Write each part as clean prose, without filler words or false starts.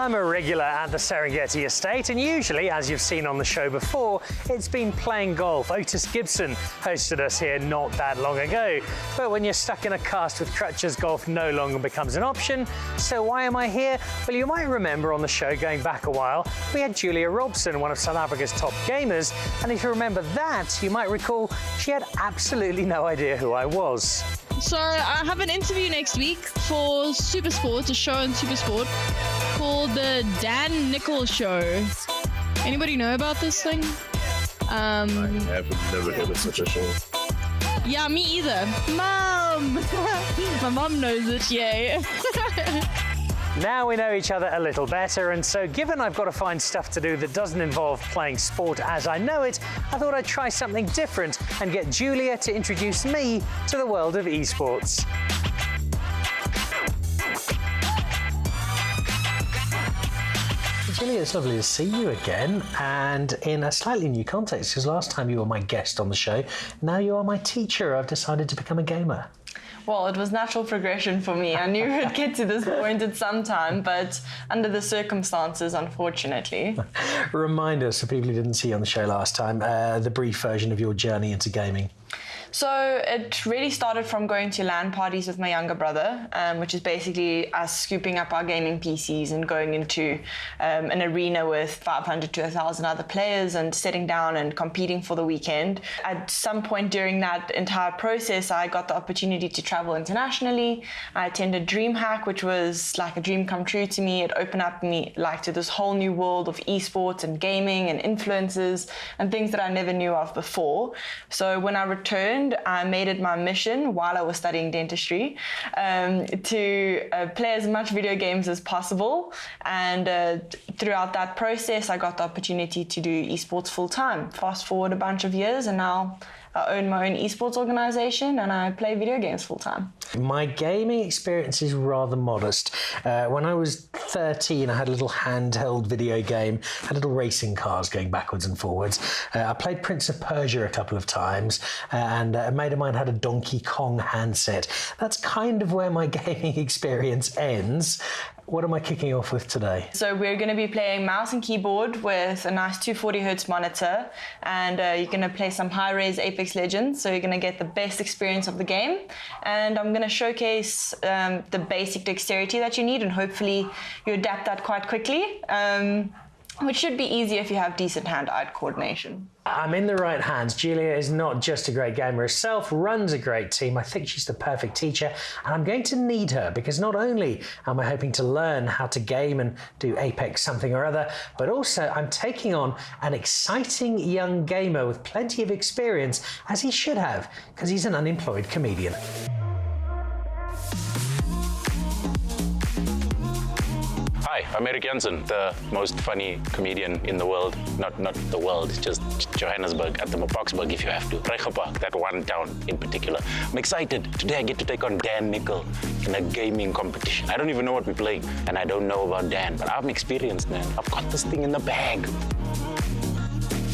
I'm a regular at the Serengeti estate, and usually, as you've seen on the show before, it's been playing golf. Otis Gibson hosted us here not that long ago. But when you're stuck in a cast with crutches, golf no longer becomes an option. So why am I here? Well, you might remember on the show going back a while, we had Julia Robson, one of South Africa's top gamers, and if you remember that, you might recall she had absolutely no idea who I was. So I have an interview next week for Supersport, a show on Supersport called the Dan Nicholl Show. Anybody know about this thing? I have never heard of such a show. Yeah, me either. Mom! My mom knows it, yay. Now we know each other a little better, and so given I've got to find stuff to do that doesn't involve playing sport as I know it, I thought I'd try something different and get Julia to introduce me to the world of esports. Julia, it's lovely to see you again, and in a slightly new context, because last time you were my guest on the show, now you are my teacher. I've decided to become a gamer. Well, it was natural progression for me. I knew it would get to this point at some time, but under the circumstances, unfortunately. Remind us, for people who didn't see you on the show last time, the brief version of your journey into gaming. So it really started from going to LAN parties with my younger brother, which is basically us scooping up our gaming PCs and going into an arena with 500 to 1,000 other players and sitting down and competing for the weekend. At some point during that entire process, I got the opportunity to travel internationally. I attended DreamHack, which was like a dream come true to me. It opened up me like to this whole new world of esports and gaming and influencers and things that I never knew of before. So when I returned, I made it my mission while I was studying dentistry to play as much video games as possible, and throughout that process I got the opportunity to do esports full time. Fast forward a bunch of years and now I own my own esports organization and I play video games full time. My gaming experience is rather modest. When I was 13, I had a little handheld video game, had little racing cars going backwards and forwards. I played Prince of Persia a couple of times, and a mate of mine had a Donkey Kong handset. That's kind of where my gaming experience ends. What am I kicking off with today? So we're going to be playing mouse and keyboard with a nice 240Hz monitor, and you're going to play some high-res Apex Legends, so you're going to get the best experience of the game. And I'm going to showcase the basic dexterity that you need, and hopefully you adapt that quite quickly, which should be easy if you have decent hand-eye coordination. I'm in the right hands. Julia is not just a great gamer herself, runs a great team. I think she's the perfect teacher, and I'm going to need her because not only am I hoping to learn how to game and do Apex something or other, but also I'm taking on an exciting young gamer with plenty of experience, as he should have, because he's an unemployed comedian. Hi, I'm Eric Jansen, the most funny comedian in the world. Not the world, just Johannesburg, at the Boksburg if you have to. Reichenbach, that one town in particular. I'm excited. Today I get to take on Dan Nicholl in a gaming competition. I don't even know what we're playing, and I don't know about Dan, but I'm experienced, man. I've got this thing in the bag.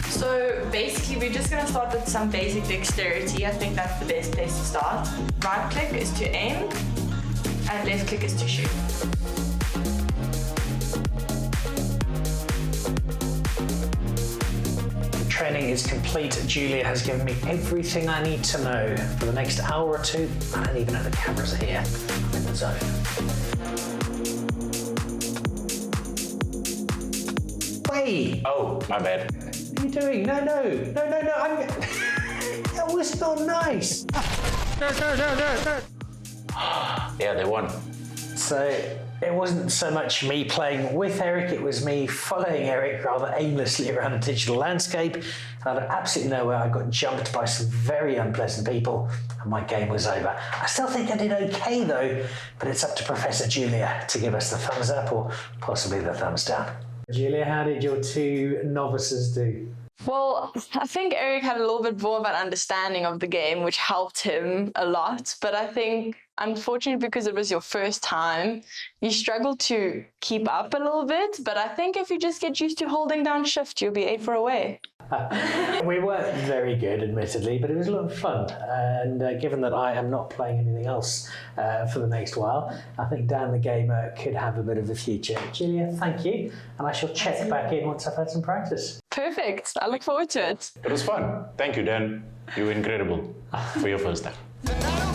So basically we're just going to start with some basic dexterity. I think that's the best place to start. Right click is to aim, and left click is to shoot. Training is complete. Julia has given me everything I need to know. For the next hour or two, I don't even know the cameras are here. I'm in the zone. Wait! Oh, my bad. What are you doing? No. That was not nice. No. Yeah, they won. So it wasn't so much me playing with Eric, it was me following Eric rather aimlessly around a digital landscape. Out of absolutely nowhere, I got jumped by some very unpleasant people, and my game was over. I still think I did okay though, but it's up to Professor Julia to give us the thumbs up or possibly the thumbs down. Julia, how did your two novices do? Well, I think Eric had a little bit more of an understanding of the game, which helped him a lot. But I think, unfortunately, because it was your first time, you struggled to keep up a little bit. But I think if you just get used to holding down shift, you'll be A for away. We weren't very good, admittedly, but it was a lot of fun. And given that I am not playing anything else for the next while, I think Dan the Gamer could have a bit of a future. Julia, thank you. And I shall check back in once I've had some practice. Perfect. I look forward to it. It was fun. Thank you, Dan. You were incredible for your first time.